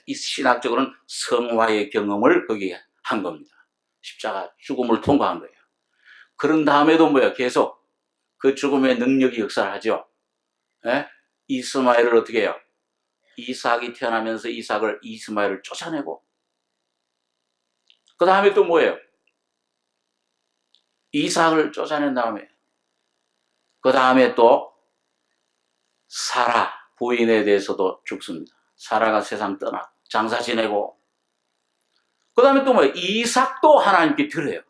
이 신학적으로는 성화의 경험을 거기에 한 겁니다. 십자가 죽음을 통과한 거예요. 그런 다음에도 뭐예요? 계속 그 죽음의 능력이 역사를 하죠. 이스마엘을 어떻게 해요? 이삭이 태어나면서 이스마엘을 쫓아내고 그 다음에 또 뭐예요? 이삭을 쫓아낸 다음에 그 다음에 또 사라 부인에 대해서도 죽습니다. 사라가 세상 떠나고 장사 지내고 그 다음에 또 뭐예요? 이삭도 하나님께 드려요.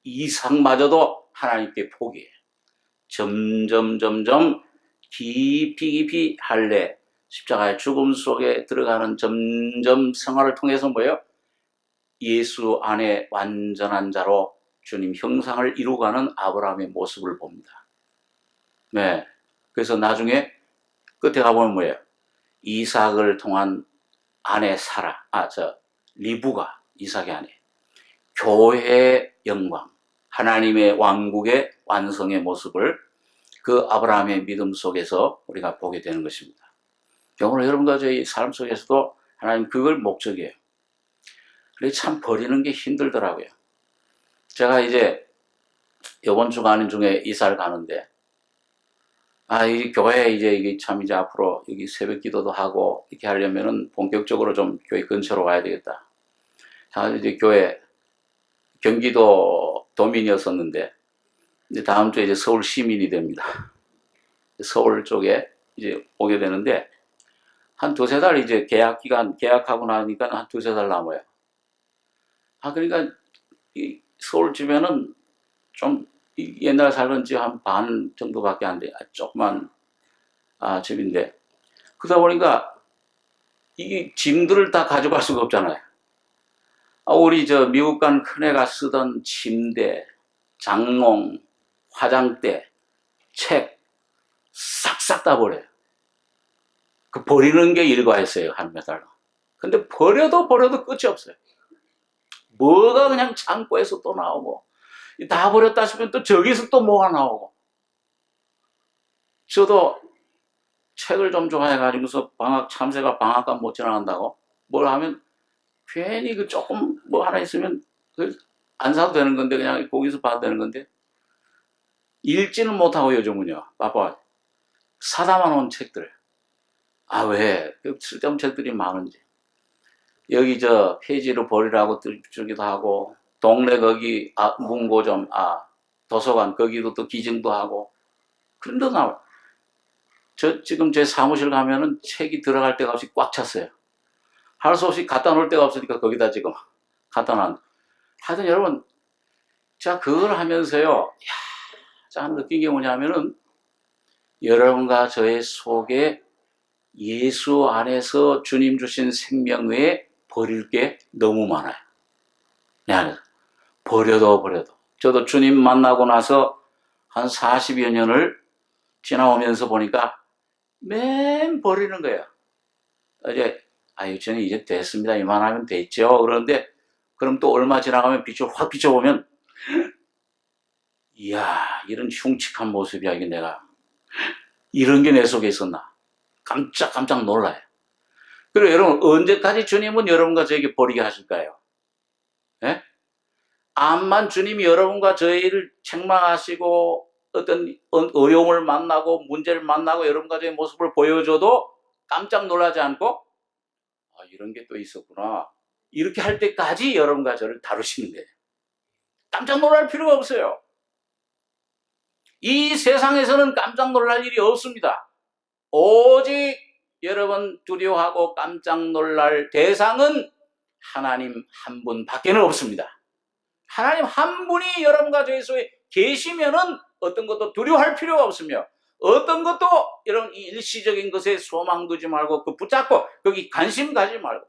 이삭마저도 하나님께 포기해요. 점점 깊이 할례 십자가의 죽음 속에 들어가는 점점 생활을 통해서 뭐예요? 예수 안에 완전한 자로 주님 형상을 이루어가는 아브라함의 모습을 봅니다. 네. 그래서 나중에 끝에 가보면 뭐예요? 이삭을 통한 아내 사라, 리브가 이삭의 아내. 교회의 영광, 하나님의 왕국의 완성의 모습을 그 아브라함의 믿음 속에서 우리가 보게 되는 것입니다. 오늘 여러분과 저희 삶 속에서도 하나님 그걸 목적이에요. 그래서 참 버리는 게 힘들더라고요. 제가 이제 이번 주가 아닌 중에 이사를 가는데, 이 교회 이제 앞으로 여기 새벽 기도도 하고 이렇게 하려면은 본격적으로 좀 교회 근처로 와야 되겠다. 자, 이제 교회 경기도 도민이었었는데, 이제 다음 주에 이제 서울 시민이 됩니다. 서울 쪽에 이제 오게 되는데, 한 두세 달 이제 계약하고 나니까 한 두세 달 남아요. 그러니까 이 서울 주변은 좀 옛날 살던 집 한 반 정도밖에 안 돼. 조그만 집인데, 그러다 보니까 이게 짐들을 다 가져갈 수가 없잖아요. 우리 미국 간 큰애가 쓰던 침대, 장롱, 화장대, 책 싹싹 다 버려요. 그 버리는 게 일과했어요, 한 몇 달. 근데 버려도 끝이 없어요. 뭐가 그냥 창고에서 또 나오고, 다 버렸다 싶으면 또 저기서 또 뭐가 나오고. 저도 책을 좀 좋아해가지고서 참새가 방앗간 못 지나간다고 뭘 하면 괜히 그 조금 뭐 하나 있으면 안 사도 되는 건데 그냥 거기서 봐도 되는 건데 읽지는 못하고 요즘은요. 바빠. 사다만 온 책들. 왜? 쓸데없는 책들이 많은지. 여기 폐지로 버리라고 주기도 하고 동네 거기 문고점 도서관 거기도 또 기증도 하고 그런 데 나와. 지금 제 사무실 가면은 책이 들어갈 데가 없이 꽉 찼어요. 할 수 없이 갖다 놓을 데가 없으니까 거기다 지금 갖다 놔. 하여튼 여러분, 자, 그걸 하면서요, 자, 느낀 게 뭐냐면은, 여러분과 저의 속에 예수 안에서 주님 주신 생명 외에 버릴 게 너무 많아요. 내 안에서. 버려도. 저도 주님 만나고 나서 한 40여 년을 지나오면서 보니까 맨 버리는 거예요. 저는 이제 됐습니다. 이만하면 됐죠. 그런데, 그럼 또 얼마 지나가면 확 비춰보면, 이야, 이런 흉측한 모습이야, 이게 내가. 이런 게 내 속에 있었나. 깜짝 놀라요. 그리고 여러분, 언제까지 주님은 여러분과 저에게 버리게 하실까요? 예? 암만 주님이 여러분과 저희를 책망하시고, 어떤 어려움을 만나고, 문제를 만나고, 여러분과 저의 모습을 보여줘도 깜짝 놀라지 않고, 이런 게 또 있었구나. 이렇게 할 때까지 여러분과 저를 다루시는 거예요. 깜짝 놀랄 필요가 없어요. 이 세상에서는 깜짝 놀랄 일이 없습니다. 오직 여러분 두려워하고 깜짝 놀랄 대상은 하나님 한 분밖에는 없습니다. 하나님 한 분이 여러분과 저희 속에 계시면은 어떤 것도 두려워할 필요가 없으며 어떤 것도 여러분 이 일시적인 것에 소망 두지 말고 붙잡고 거기 관심 가지 말고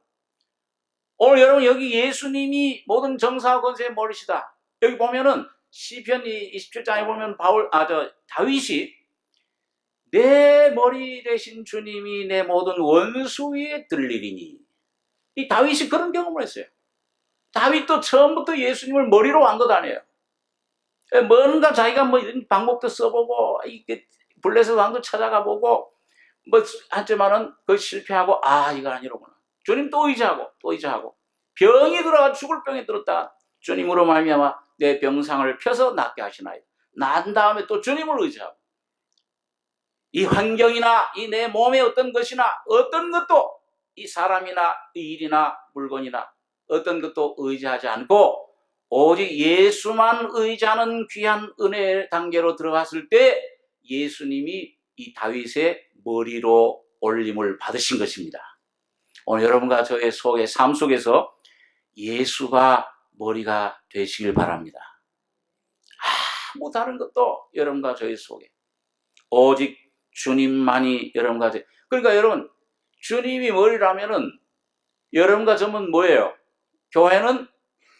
오늘 여러분 여기 예수님이 모든 정사와 권세의 머리시다. 여기 보면은 시편 27장에 보면 다윗이 내 머리 대신 주님이 내 모든 원수 위에 들리리니. 이 다윗이 그런 경험을 했어요. 다윗도 처음부터 예수님을 머리로 한 것 아니에요. 뭔가 자기가 이런 방법도 써보고 블레셋 왕도 찾아가 보고 하지만은 그 실패하고 이거 아니로구나. 주님 또 의지하고 병이 들어가 죽을 병이 들었다가 주님으로 말미암아 내 병상을 펴서 낫게 하시나이다. 난 다음에 또 주님을 의지하고 이 환경이나 이 내 몸의 어떤 것이나 어떤 것도 이 사람이나 이 일이나 물건이나 어떤 것도 의지하지 않고 오직 예수만 의지하는 귀한 은혜의 단계로 들어갔을 때 예수님이 이 다윗의 머리로 올림을 받으신 것입니다. 오늘 여러분과 저의 속의 삶 속에서 예수가 머리가 되시길 바랍니다. 아무 다른 것도 여러분과 저의 속에 오직 주님만이 여러분과 그러니까 여러분 주님이 머리라면은 여러분과 저는 뭐예요? 교회는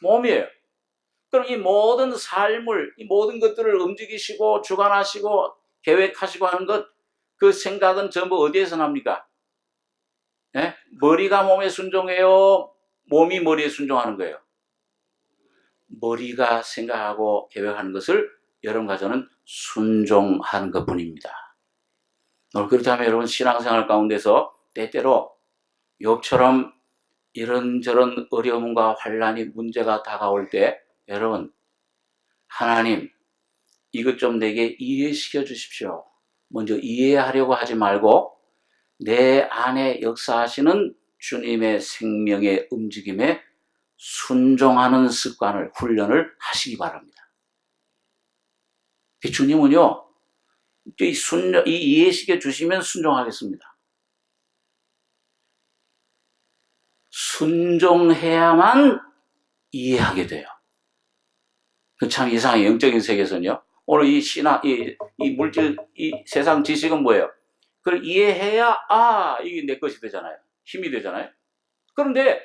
몸이에요. 그럼 이 모든 삶을, 이 모든 것들을 움직이시고 주관하시고 계획하시고 하는 것, 그 생각은 전부 어디에서 납니까? 네? 머리가 몸에 순종해요? 몸이 머리에 순종하는 거예요? 머리가 생각하고 계획하는 것을 여러분과 저는 순종하는 것 뿐입니다. 그렇다면 여러분 신앙생활 가운데서 때때로 욥처럼 이런저런 어려움과 환란이 문제가 다가올 때 여러분 하나님 이것 좀 내게 이해시켜 주십시오. 먼저 이해하려고 하지 말고 내 안에 역사하시는 주님의 생명의 움직임에 순종하는 습관을 훈련을 하시기 바랍니다. 주님은요 이 이해시켜 주시면 순종하겠습니다. 순종해야만 이해하게 돼요. 참 이상해. 영적인 세계에서는요. 오늘 이 신화, 이 물질, 이 세상 지식은 뭐예요? 그걸 이해해야 이게 내 것이 되잖아요. 힘이 되잖아요. 그런데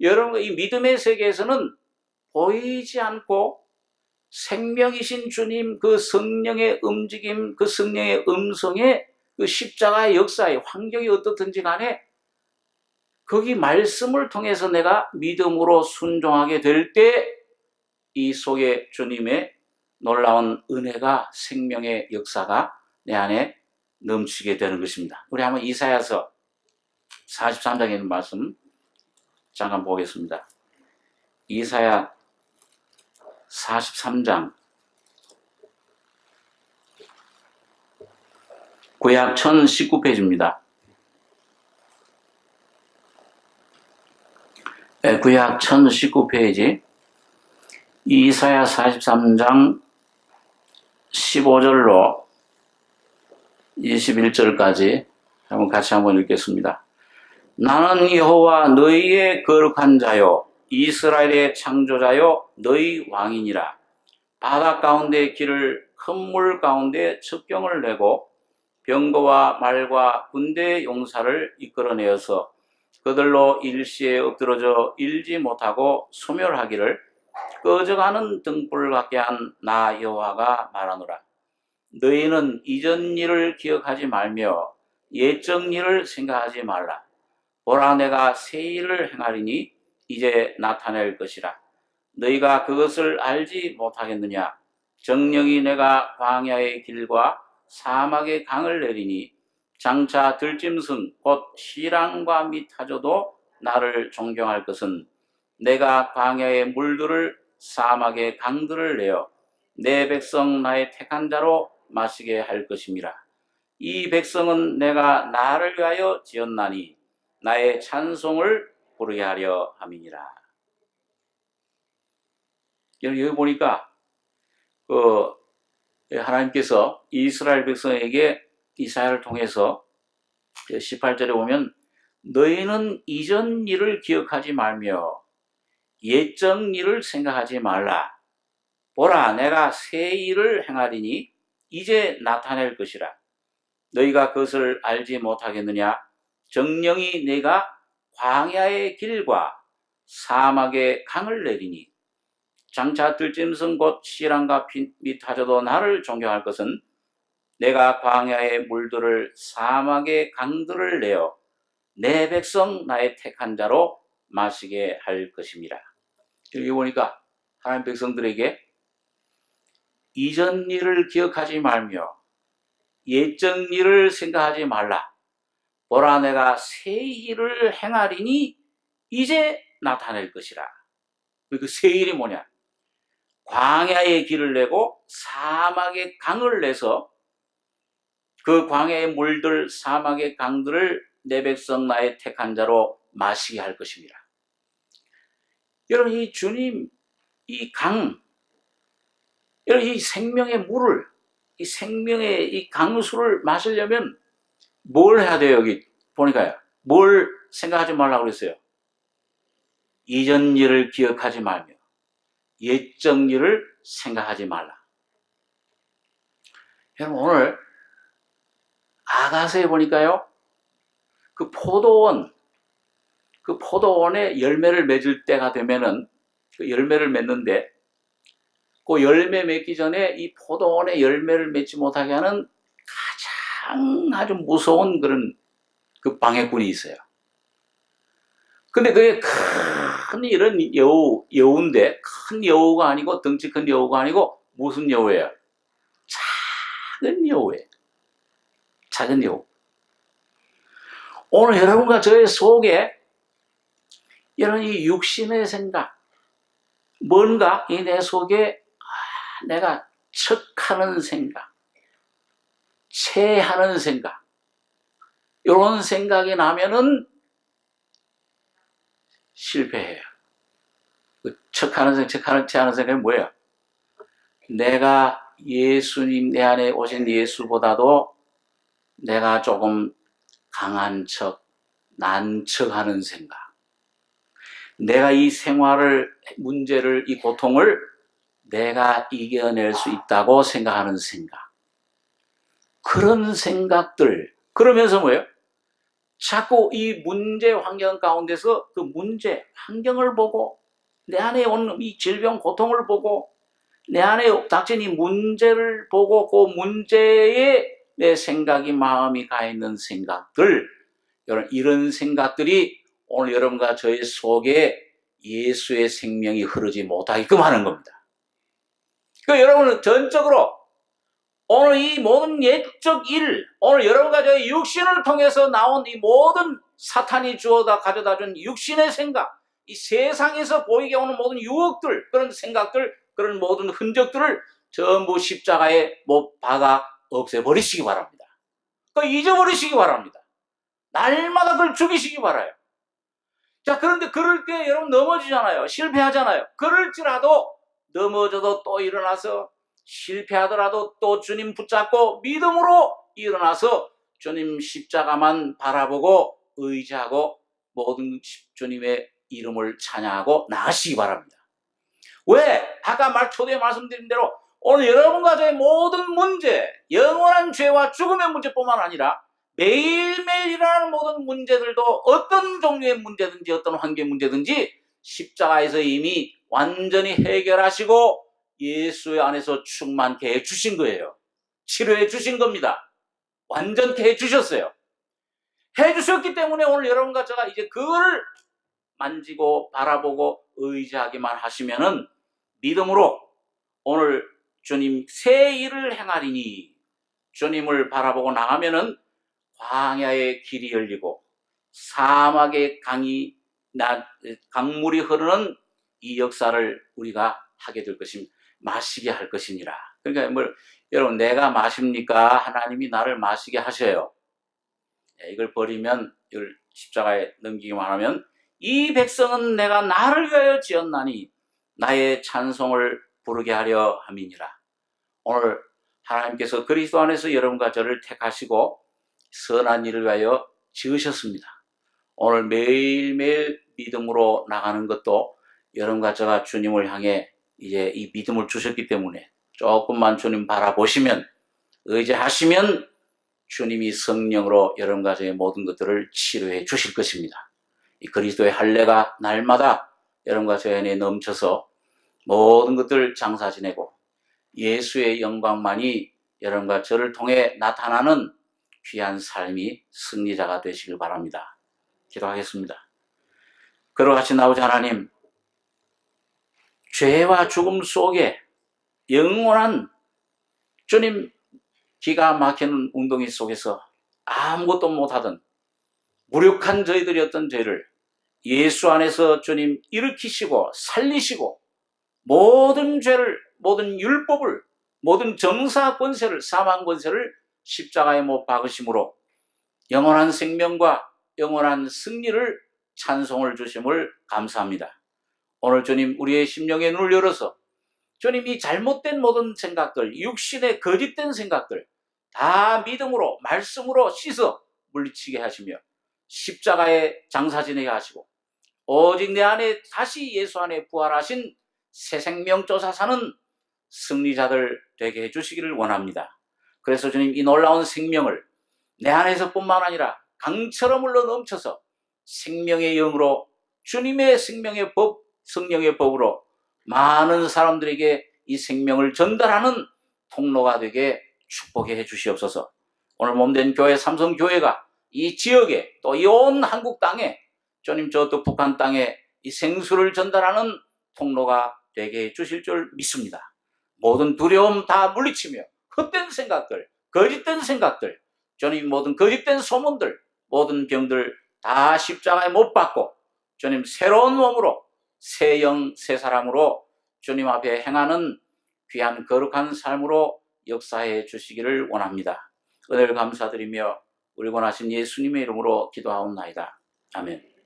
여러분 이 믿음의 세계에서는 보이지 않고 생명이신 주님 그 성령의 움직임, 그 성령의 음성에 그 십자가의 역사의 환경이 어떻든지 간에 거기 말씀을 통해서 내가 믿음으로 순종하게 될 때 이 속에 주님의 놀라운 은혜가 생명의 역사가 내 안에 넘치게 되는 것입니다. 우리 한번 이사야서 43장에 있는 말씀 잠깐 보겠습니다. 이사야 43장 구약 1019페이지입니다. 구약 1019페이지 이사야 43장 15절로 21절까지 같이 한번 읽겠습니다. 나는 여호와 너희의 거룩한 자요 이스라엘의 창조자요 너희 왕이니라. 바다 가운데 길을 큰 물 가운데 첩경을 내고 병거와 말과 군대의 용사를 이끌어내어서 그들로 일시에 엎드러져 일지 못하고 소멸하기를 꺼져가는 등불 같게 한 나 여호와가 말하노라. 너희는 이전 일을 기억하지 말며 옛적 일을 생각하지 말라. 보라 내가 새 일을 행하리니 이제 나타낼 것이라. 너희가 그것을 알지 못하겠느냐. 정령이 내가 광야의 길과 사막의 강을 내리니 장차 들짐승 곧 시랑과 미타조도 나를 존경할 것은 내가 광야의 물들을 사막의 강들을 내어 내 백성 나의 택한 자로 마시게 할 것임이라. 이 백성은 내가 나를 위하여 지었나니 나의 찬송을 부르게 하려 함이니라. 여기 보니까 하나님께서 이스라엘 백성에게 이사야를 통해서 18절에 보면 너희는 이전 일을 기억하지 말며 옛적 일을 생각하지 말라. 보라 내가 새 일을 행하리니 이제 나타낼 것이라. 너희가 그것을 알지 못하겠느냐. 정령이 내가 광야의 길과 사막의 강을 내리니 장차 들짐승 곧 시랑과 미타조도 나를 존경할 것은 내가 광야의 물들을 사막의 강들을 내어 내 백성 나의 택한 자로 마시게 할 것입니다. 여기 보니까 하나님 백성들에게 이전 일을 기억하지 말며 옛적 일을 생각하지 말라. 보라 내가 새 일을 행하리니 이제 나타낼 것이라. 그 새 일이 뭐냐? 광야의 길을 내고 사막의 강을 내서 그 광야의 물들 사막의 강들을 내 백성 나의 택한 자로 마시게 할 것입니다. 여러분 이 주님 이 강 여러분 이 생명의 물을 이 생명의 이 강수를 마시려면 뭘 해야 돼요? 여기 보니까요. 뭘 생각하지 말라고 그랬어요? 이전 일을 기억하지 말며 옛적 일을 생각하지 말라. 여러분 오늘 아가서에 보니까요. 그 포도원, 그 포도원에 열매를 맺을 때가 되면은 그 열매를 맺는데 그 열매 맺기 전에 이 포도원에 열매를 맺지 못하게 하는 가장 아주 무서운 그런 그 방해꾼이 있어요. 근데 그게 큰 이런 여우인데 큰 여우가 아니고 덩치 큰 여우가 아니고 무슨 여우예요? 작은 여우예요. 작은 여우. 오늘 여러분과 저의 속에 이런 이 육신의 생각, 뭔가 이 내 속에 내가 척하는 생각, 체하는 생각, 이런 생각이 나면은 실패해요. 그 체하는 생각이 뭐예요? 내가 예수님 내 안에 오신 예수보다도 내가 조금 강한 척, 난 척하는 생각. 내가 이 생활을, 문제를, 이 고통을 내가 이겨낼 수 있다고 생각하는 생각. 그런 생각들. 그러면서 뭐예요? 자꾸 이 문제 환경 가운데서 그 문제, 환경을 보고 내 안에 온 이 질병, 고통을 보고 내 안에 닥친 이 문제를 보고 그 문제에 내 생각이, 마음이 가 있는 생각들, 이런 생각들이 오늘 여러분과 저의 속에 예수의 생명이 흐르지 못하게끔 하는 겁니다. 그 여러분은 전적으로 오늘 이 모든 옛적 일, 오늘 여러분과 저의 육신을 통해서 나온 이 모든 사탄이 주어다 가져다 준 육신의 생각, 이 세상에서 보이게 오는 모든 유혹들, 그런 생각들, 그런 모든 흔적들을 전부 십자가에 못 박아 없애버리시기 바랍니다. 그 잊어버리시기 바랍니다. 날마다 그걸 죽이시기 바라요. 자, 그런데 그럴 때 여러분 넘어지잖아요. 실패하잖아요. 그럴지라도 넘어져도 또 일어나서 실패하더라도 또 주님 붙잡고 믿음으로 일어나서 주님 십자가만 바라보고 의지하고 모든 주님의 이름을 찬양하고 나가시기 바랍니다. 왜? 아까 초대에 말씀드린 대로 오늘 여러분과 저의 모든 문제, 영원한 죄와 죽음의 문제뿐만 아니라 매일매일 일어나는 모든 문제들도 어떤 종류의 문제든지 어떤 환경의 문제든지 십자가에서 이미 완전히 해결하시고 예수 안에서 충만케 해주신 거예요. 치료해 주신 겁니다. 완전케 해주셨어요. 해주셨기 때문에 오늘 여러분과 제가 이제 그걸 만지고 바라보고 의지하기만 하시면은 믿음으로 오늘 주님 새 일을 행하리니 주님을 바라보고 나가면은 광야의 길이 열리고 사막의 강물이 흐르는 이 역사를 우리가 하게 될 것입니다. 마시게 할 것이니라. 그러니까 여러분 내가 마십니까? 하나님이 나를 마시게 하셔요. 이걸 버리면, 이걸 십자가에 넘기기만 하면 이 백성은 내가 나를 위하여 지었나니 나의 찬송을 부르게 하려 함이니라. 오늘 하나님께서 그리스도 안에서 여러분과 저를 택하시고 선한 일을 위하여 지으셨습니다. 오늘 매일매일 믿음으로 나가는 것도 여러분과 제가 주님을 향해 이제 이 믿음을 주셨기 때문에 조금만 주님 바라보시면, 의지하시면 주님이 성령으로 여러분과 저의 모든 것들을 치료해 주실 것입니다. 이 그리스도의 할례가 날마다 여러분과 저 안에 넘쳐서 모든 것들을 장사 지내고 예수의 영광만이 여러분과 저를 통해 나타나는 귀한 삶이 승리자가 되시길 바랍니다. 기도하겠습니다. 거룩하신 아버지 하나님, 죄와 죽음 속에 영원한 주님 기가 막히는 웅덩이 속에서 아무것도 못하던 무력한 저희들이었던 죄를 예수 안에서 주님 일으키시고 살리시고 모든 죄를, 모든 율법을, 모든 정사 권세를, 사망 권세를 십자가에 못 박으심으로 영원한 생명과 영원한 승리를 찬송을 주심을 감사합니다. 오늘 주님 우리의 심령의 눈을 열어서 주님 이 잘못된 모든 생각들, 육신의 거짓된 생각들 다 믿음으로, 말씀으로 씻어 물리치게 하시며 십자가에 장사 지내게 하시고 오직 내 안에 다시 예수 안에 부활하신 새 생명 쫓아 사는 승리자들 되게 해주시기를 원합니다. 그래서 주님 이 놀라운 생명을 내 안에서뿐만 아니라 강처럼 흘러 넘쳐서 생명의 영으로 주님의 생명의 법, 성령의 법으로 많은 사람들에게 이 생명을 전달하는 통로가 되게 축복해 주시옵소서. 오늘 몸된 교회 삼성교회가 이 지역에 또 이 온 한국 땅에 주님 저도 북한 땅에 이 생수를 전달하는 통로가 되게 해 주실 줄 믿습니다. 모든 두려움 다 물리치며 헛된 생각들, 거짓된 생각들, 주님 모든 거짓된 소문들, 모든 병들 다 십자가에 못 박고 주님 새로운 몸으로 새 영, 새 사람으로 주님 앞에 행하는 귀한 거룩한 삶으로 역사해 주시기를 원합니다. 은혜를 감사드리며 우리 원하신 예수님의 이름으로 기도하옵나이다. 아멘.